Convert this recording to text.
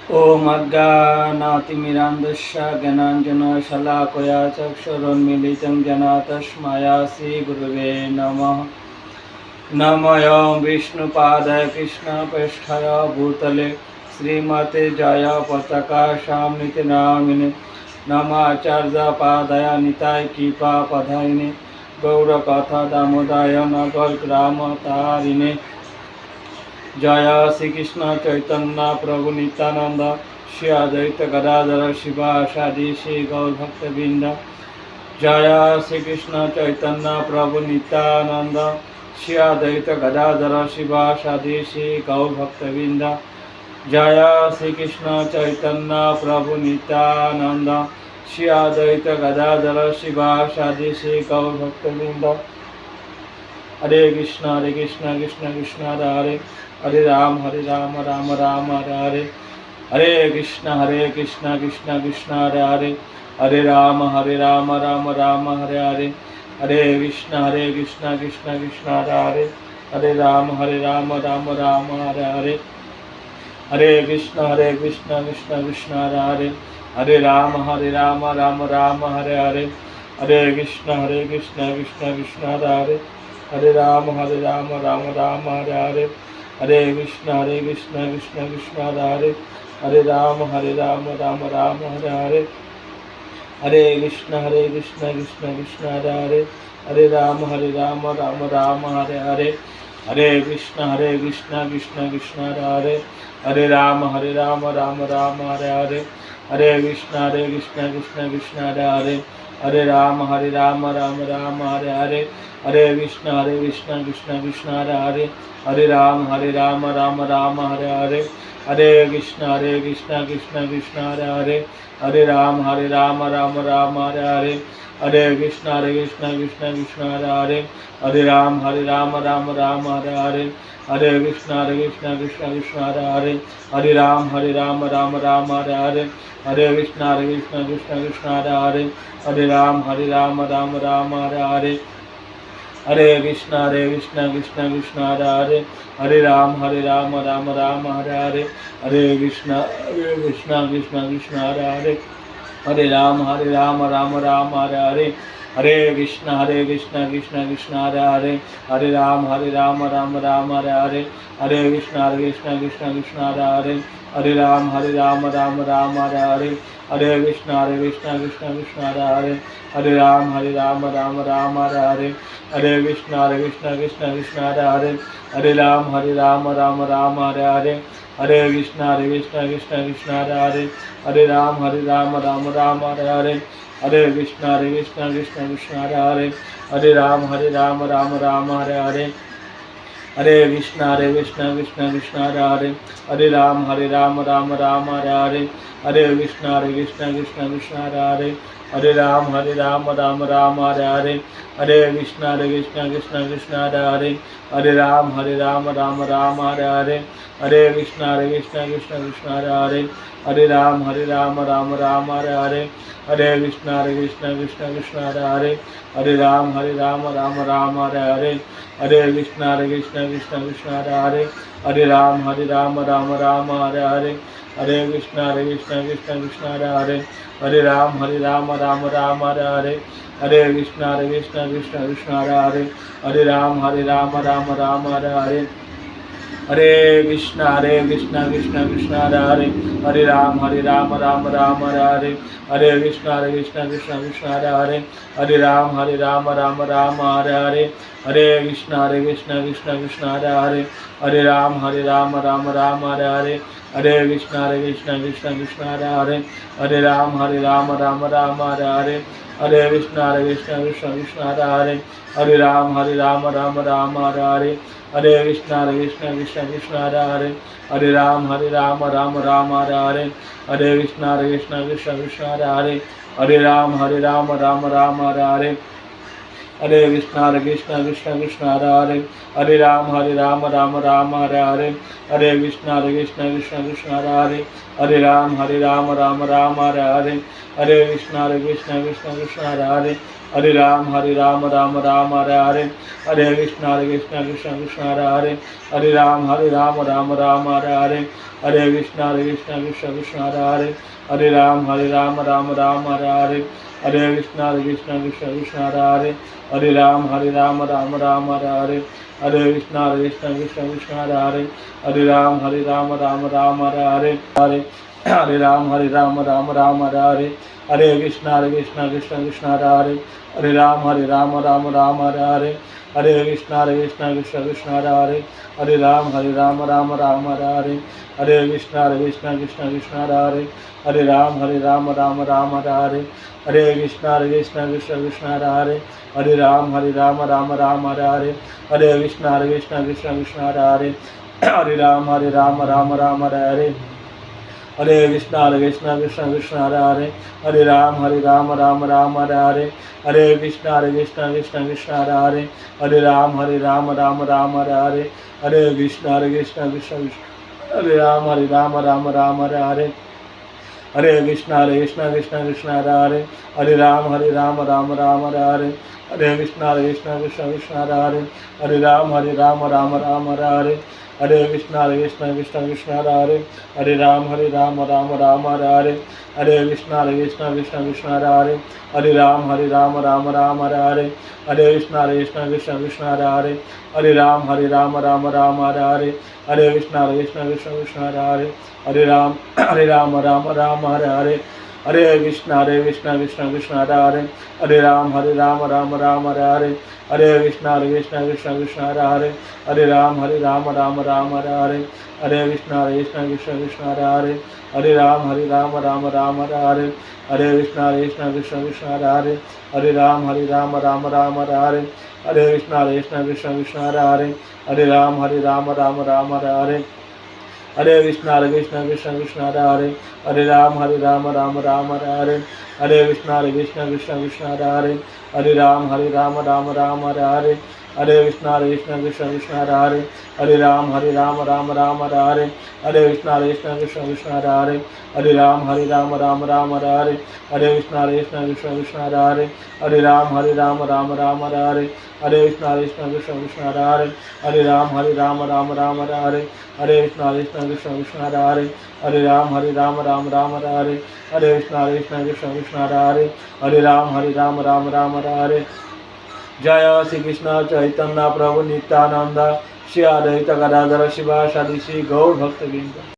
ॐ अज्ञानातिमिरान्धस्य ज्ञानाञ्जनशलाकया चक्षुरुन्मीलितं येन तस्मै श्रीगुरवे नमः। नमः विष्णुपादाय कृष्णप्रेष्ठाय भूतले श्रीमते जय पताका शाम्निति नामिने नमः आचार्यपादाय निताय कृपापधायिने गौरकथा दामोदाय नगर ग्राम तारिणे जय श्री कृष्ण चैतन्य प्रभु नित्यानंद श्री अद्वैत गदाधर शिवासादि श्री गौर भक्तवृंद। जय श्री कृष्ण चैतन्य प्रभु नित्यानंद श्री अद्वैत गदाधर शिवासादि श्री गौर भक्तवृंद। जय श्री कृष्ण चैतन्य प्रभु नित्यानंद श्री अद्वैत गदाधर शिवासादि श्री गौर भक्तवृंद। हरे कृष्ण कृष्ण कृष्ण हरे हरे हरे राम राम राम हरे हरे। हरे कृष्ण कृष्ण कृष्ण हरे हरे हरे राम राम राम हरे हरे। हरे कृष्ण कृष्ण कृष्ण हरे हरे हरे राम राम राम हरे हरे। हरे कृष्ण कृष्ण कृष्ण हरे हरे हरे राम राम राम हरे हरे। हरे कृष्ण कृष्ण कृष्ण हरे हरे हरे राम राम राम हरे हरे। हरे कृष्ण कृष्ण कृष्ण हरे हरे हरे राम राम राम हरे हरे। हरे कृष्ण कृष्ण कृष्ण हरे हरे हरे राम राम राम हरे हरे। हरे कृष्ण कृष्ण कृष्ण हरे हरे हरे राम राम राम हरे हरे। हरे कृष्ण कृष्ण कृष्ण हरे हरे हरे राम राम राम हरे हरे। हरे कृष्ण कृष्ण कृष्ण हरे हरे हरे राम राम राम हरे हरे। हरे कृष्ण कृष्ण कृष्ण हरे हरे हरे राम राम राम हरे हरे। हरे कृष्ण कृष्ण कृष्ण हरे हरे हरे राम राम राम हरे हरे। हरे कृष्ण कृष्ण कृष्ण हरे हरे हरे राम राम राम हरे हरे। हरे कृष्ण कृष्ण कृष्ण हरे हरे हरे राम राम राम हरे हरे। हरे कृष्ण कृष्ण कृष्ण हरे हरे हरे राम राम राम हरे हरे। हरे कृष्ण कृष्ण कृष्ण हरे हरे हरे राम राम राम हरे हरे। हरे कृष्ण कृष्ण कृष्ण हरे हरे हरे राम राम राम हरे हरे। हरे कृष्ण कृष्ण कृष्ण हरे हरे हरे राम राम राम हरे हरे। हरे कृष्ण कृष्ण कृष्ण हरे हरे हरे राम राम राम हरे हरे। हरे कृष्ण कृष्ण कृष्ण हरे हरे हरे राम राम राम हरे हरे। हरे कृष्ण कृष्ण कृष्ण हरे हरे हरे राम राम राम हरे हरे। हरे कृष्ण कृष्ण कृष्ण हरे हरे हरे राम राम राम हरे हरे। हरे कृष्ण कृष्ण कृष्ण हरे हरे हरे राम राम राम हरे हरे। हरे कृष्ण कृष्ण कृष्ण हरे हरे हरे राम राम राम हरे हरे। हरे कृष्ण कृष्ण कृष्ण हरे हरे हरे राम राम राम हरे हरे। हरे कृष्ण कृष्ण कृष्ण हरे हरे हरे राम राम राम हरे हरे। हरे कृष्ण कृष्ण कृष्ण हरे हरे हरे राम राम राम हरे हरे। हरे कृष्ण कृष्ण कृष्ण हरे हरे हरे राम राम राम हरे हरे। हरे कृष्ण कृष्ण कृष्ण हरे हरे हरे राम राम राम हरे हरे। हरे कृष्ण कृष्ण कृष्ण हरे हरे हरे राम राम राम हरे हरे। हरे कृष्ण कृष्ण कृष्ण हरे हरे हरे राम राम राम हरे हरे। हरे कृष्ण कृष्ण कृष्ण हरे हरे हरे राम राम राम हरे हरे। हरे कृष्ण कृष्ण कृष्ण हरे हरे हरे राम राम राम हरे हरे। हरे कृष्ण कृष्ण कृष्ण हरे हरे हरे राम राम राम हरे हरे। हरे कृष्ण कृष्ण कृष्ण हरे हरे हरे राम राम राम हरे हरे। हरे कृष्ण कृष्ण हरे हरे हरे राम राम राम हरे हरे। हरे कृष्ण कृष्ण कृष्ण हरे हरे हरे राम राम राम हरे हरे। हरे कृष्ण कृष्ण कृष्ण हरे हरे, हरे राम राम राम हरे हरे, हरे कृष्ण कृष्ण कृष्ण हरे हरे, हरे राम राम हरे हरे, हरे कृष्ण कृष्ण कृष्ण हरे हरे, हरे राम राम हरे हरे, हरे कृष्ण कृष्ण कृष्ण हरे हरे, हरे राम राम हरे हरे, हरे कृष्ण कृष्ण कृष्ण हरे हरे, हरे राम राम हरे हरे, हरे कृष्ण कृष्ण कृष्ण हरे हरे, हरे राम राम हरे हरे, हरे कृष्ण कृष्ण कृष्ण हरे हरे, हरे राम राम हरे हरे, हरे हरे राम राम हरे हरे, हरे कृष्ण कृष्ण कृष्ण हरे हरे, हरे राम राम हरे हरे, हरे कृष्ण कृष्ण कृष्ण हरे हरे, हरे राम राम हरे हरे, हरे कृष्ण कृष्ण कृष्ण हरे हरे, हरे राम राम हरे हरे, हरे कृष्ण कृष्ण कृष्ण हरे हरे, हरे राम राम हरे हरे, हरे कृष्ण कृष्ण कृष्ण हरे हरे, हरे राम राम हरे हरे, हरे कृष्ण कृष्ण कृष्ण हरे हरे, हरे राम राम हरे हरे, हरे कृष्ण कृष्ण कृष्ण हरे हरे, हरे राम राम हरे हरे, हरे कृष्ण कृष्ण कृष्ण हरे राम राम हरे हरे, हरे कृष्ण कृष्ण कृष्ण हरे हरे, हरे राम राम हरे हरे, हरे कृष्ण कृष्ण कृष्ण हरे हरे, हरे राम राम हरे हरे, हरे कृष्ण कृष्ण कृष्ण हरे हरे, हरे राम राम हरे हरे, हरे कृष्ण कृष्ण कृष्ण हरे हरे, हरे राम राम हरे हरे, हरे कृष्ण कृष्ण कृष्ण हरे हरे, हरे राम राम हरे हरे, हरे कृष्ण कृष्ण कृष्ण हरे हरे, हरे राम राम हरे हरे, हरे कृष्ण कृष्ण कृष्ण हरे हरे, हरे राम राम हरे हरे, हरे कृष्ण कृष्ण कृष्ण हरे हरे, हरे राम राम हरे हरे, हरे कृष्ण कृष्ण कृष्ण हरे हरे, हरे राम राम हरे हरे, हरे कृष्ण कृष्ण कृष्ण हरे हरे, हरे राम राम हरे हरे, हरे कृष्ण कृष्ण कृष्ण हरे हरे, हरे राम राम हरे हरे, हरे कृष्ण कृष्ण कृष्ण हरे हरे, हरे राम राम हरे हरे, हरे कृष्ण कृष्ण कृष्ण हरे हरे, हरे राम राम हरे हरे, हरे कृष्ण कृष्ण कृष्ण हरे हरे, हरे राम राम हरे हरे, हरे कृष्ण कृष्ण कृष्ण हरे हरे, हरे राम राम हरे हरे, हरे कृष्ण कृष्ण कृष्ण हरे हरे, हरे राम राम हरे हरे, हरे कृष्ण कृष्ण कृष्ण हरे हरे, हरे राम राम हरे हरे, हरे कृष्ण कृष्ण कृष्ण हरे हरे, हरे राम राम हरे हरे, हरे कृष्ण कृष्ण कृष्ण हरे हरे, हरे राम हरे हरे। जय श्री कृष्ण चैतन्य प्रभु नित्यानंद, श्री अद्वैत गदाधर शिवासादि श्री गौर भक्त